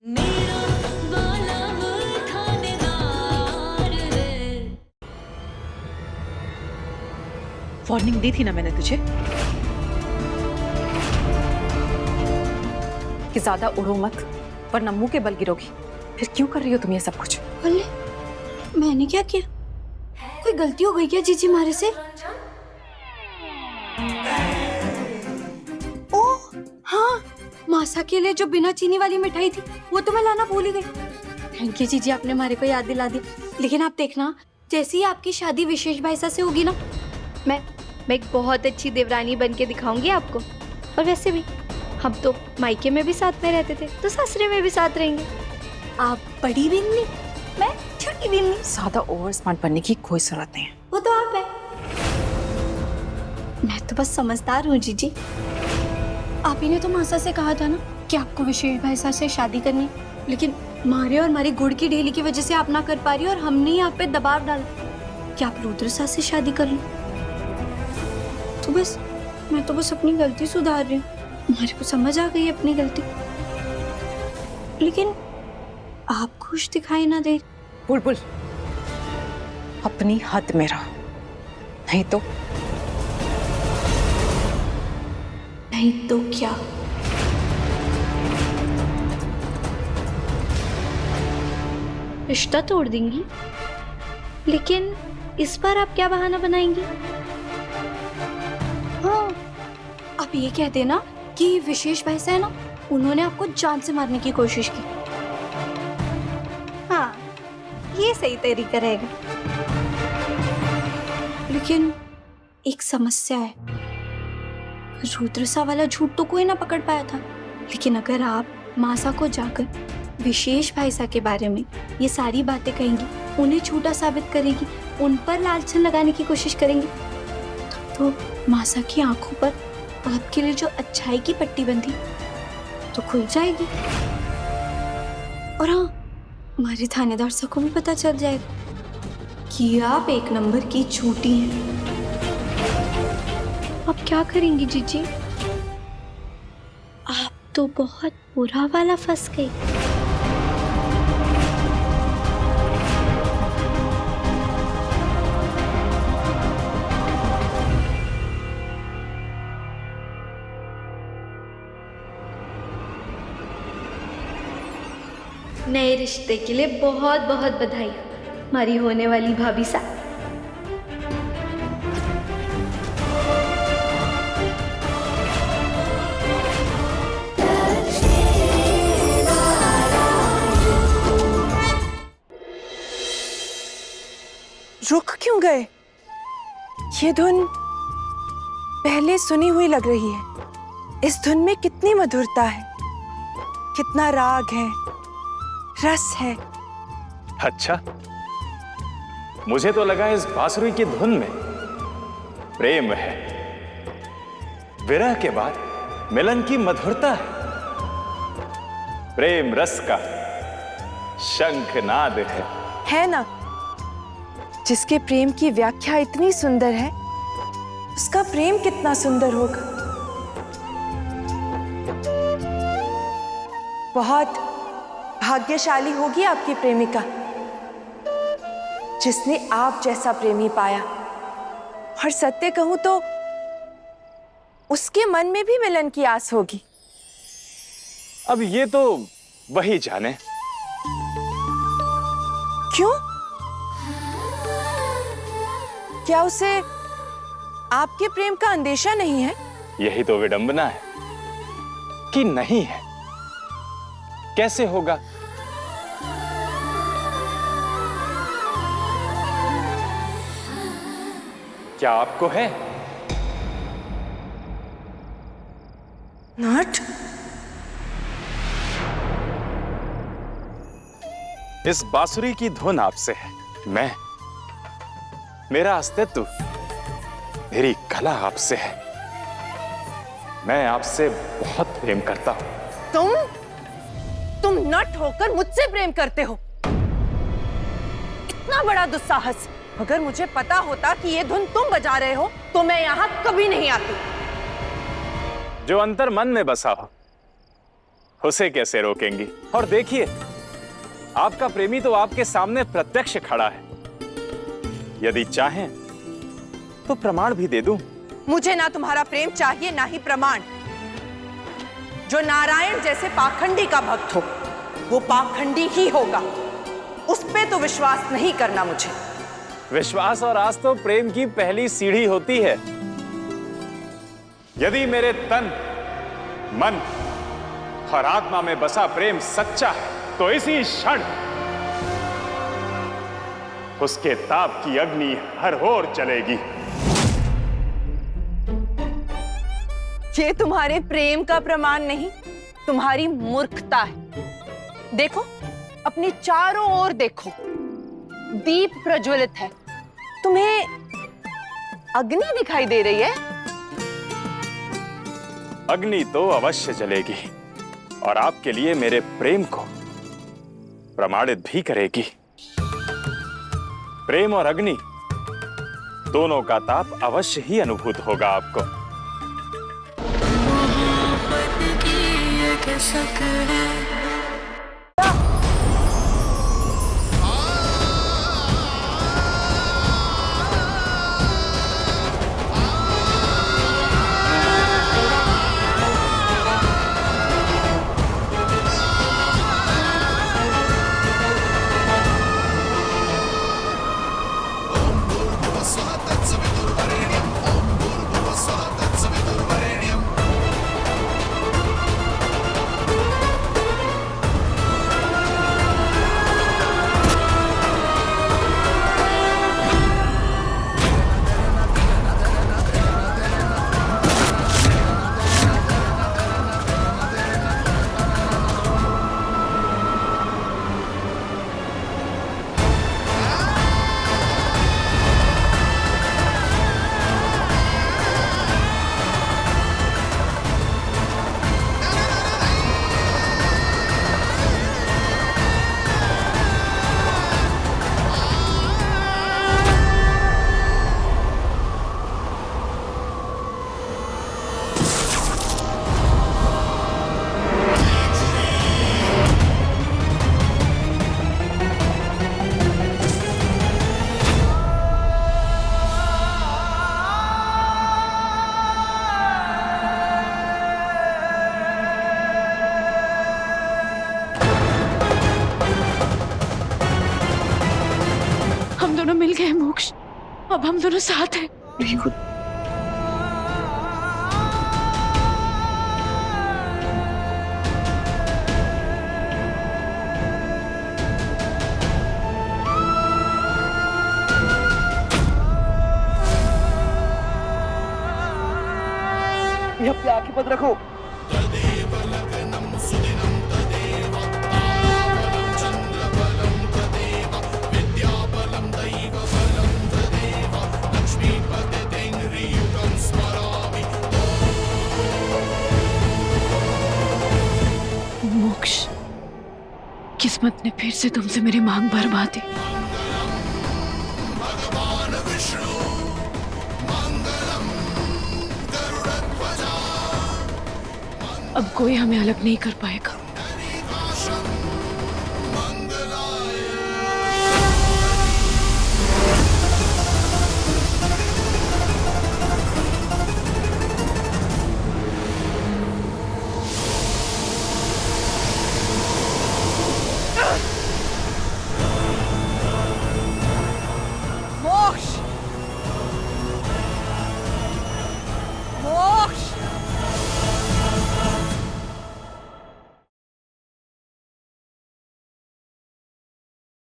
मेरा वाला वो थानेदार है। वार्निंग दी थी ना मैंने तुझे कि ज्यादा उड़ो मत वरना मुंह के बल गिरोगी। फिर क्यों कर रही हो तुम ये सब कुछ? अरे मैंने क्या किया? कोई गलती हो गई क्या जीजी मारे से? ओह हाँ, मासा के लिए जो बिना चीनी वाली मिठाई थी वो तो मैं लाना भूल ही गई। थैंक यू जीजी, आपने हमारे को याद दिला दी। लेकिन आप देखना, जैसे ही आपकी शादी विशेष भाई से होगी ना, मैं एक बहुत अच्छी देवरानी बन के दिखाऊंगी आपको। और वैसे भी हम तो मायके में भी साथ में रहते थे, तो ससुरे में भी साथ रहेंगे। आप बड़ी बिन्नी, मैं छोटी बिन्नी। ज्यादा ओवर स्मार्ट बनने की कोई जरूरत नहीं है। वो तो आप है, मैं तो बस समझदार हूँ जीजी। आप ही ने तो मासा से कहा था ना कि आपको विशेष भाई साहब से शादी करनी, लेकिन मारे और हमारी गुड़ की ढेली की वजह से आप ना कर पा रही हो, और हमने ही आप पे दबाव डाला कि आप रुद्र साहब से शादी कर लो। तो बस मैं तो बस अपनी गलती सुधार रही हूँ। हमारे को समझ आ गई अपनी गलती, लेकिन आप खुश दिखाई ना दे। बुलबुल अपनी हद में रहो, नहीं तो क्या? रिश्ता तोड़ देंगी? लेकिन इस बार आप क्या बहाना बनाएंगी? हाँ, आप ये कह देना कि विशेष भाई है ना, उन्होंने आपको जान से मारने की कोशिश की। हाँ, ये सही तरीका रहेगा। लेकिन एक समस्या है, रुद्रसा वाला झूठ तो कोई ना पकड़ पाया था, लेकिन अगर आप मासा को जाकर विशेष भाई साहब के बारे में ये सारी बातें कहेंगी, उन्हें झूठा साबित करेगी, उन पर लालछन लगाने की कोशिश करेंगी, तो मासा की आंखों पर आपके लिए जो अच्छाई की पट्टी बंधी तो खुल जाएगी। और हाँ, हमारे थानेदार साहब को भी पता चल जाएगा कि आप एक नंबर की झूठी हैं। अब क्या करेंगी जीजी? आप तो बहुत बुरा वाला फंस गई। नए रिश्ते के लिए बहुत बहुत बधाई हमारी होने वाली भाभी साहब। रुक क्यों गए? ये धुन पहले सुनी हुई लग रही है। इस धुन में कितनी मधुरता है, कितना राग है, रस है। अच्छा, मुझे तो लगा इस बांसुरी की धुन में प्रेम है, विरह के बाद मिलन की मधुरता है, प्रेम रस का शंखनाद है ना? जिसके प्रेम की व्याख्या इतनी सुंदर है, उसका प्रेम कितना सुंदर होगा। बहुत भाग्यशाली होगी आपकी प्रेमिका, जिसने आप जैसा प्रेमी पाया। और सत्य कहूं तो उसके मन में भी मिलन की आस होगी। अब ये तो वही जाने। क्यों? क्या उसे आपके प्रेम का अंदेशा नहीं है? यही तो विडंबना है कि नहीं है। कैसे होगा? क्या आपको है? नॉट। इस बांसुरी की धुन आपसे है, मेरा अस्तित्व, मेरी कला आपसे है। मैं आपसे बहुत प्रेम करता हूं। तुम नट होकर मुझसे प्रेम करते हो? इतना बड़ा दुस्साहस! अगर मुझे पता होता कि ये धुन तुम बजा रहे हो तो मैं यहाँ कभी नहीं आती। जो अंतर मन में बसा हो उसे कैसे रोकेंगी? और देखिए, आपका प्रेमी तो आपके सामने प्रत्यक्ष खड़ा है। यदि चाहें तो प्रमाण भी दे दूं। मुझे ना तुम्हारा प्रेम चाहिए ना ही प्रमाण। जो नारायण जैसे पाखंडी का भक्त हो वो पाखंडी ही होगा। उस पे तो विश्वास नहीं करना मुझे। विश्वास और आस तो प्रेम की पहली सीढ़ी होती है। यदि मेरे तन, मन और आत्मा में बसा प्रेम सच्चा है तो इसी क्षण उसके ताप की अग्नि हर ओर चलेगी। ये तुम्हारे प्रेम का प्रमाण नहीं, तुम्हारी मूर्खता है। देखो, अपनी चारों ओर देखो, दीप प्रज्वलित है। तुम्हें अग्नि दिखाई दे रही है? अग्नि तो अवश्य जलेगी और आपके लिए मेरे प्रेम को प्रमाणित भी करेगी। प्रेम और अग्नि दोनों का ताप अवश्य ही अनुभूत होगा आपको। हम दोनों मिल गए मोक्ष, अब हम दोनों साथ हैं। ये अपने आंखें बंद रखो। मोक्ष, किस्मत ने फिर से तुमसे मेरी मांग भरवा दी। अब कोई हमें अलग नहीं कर पाएगा।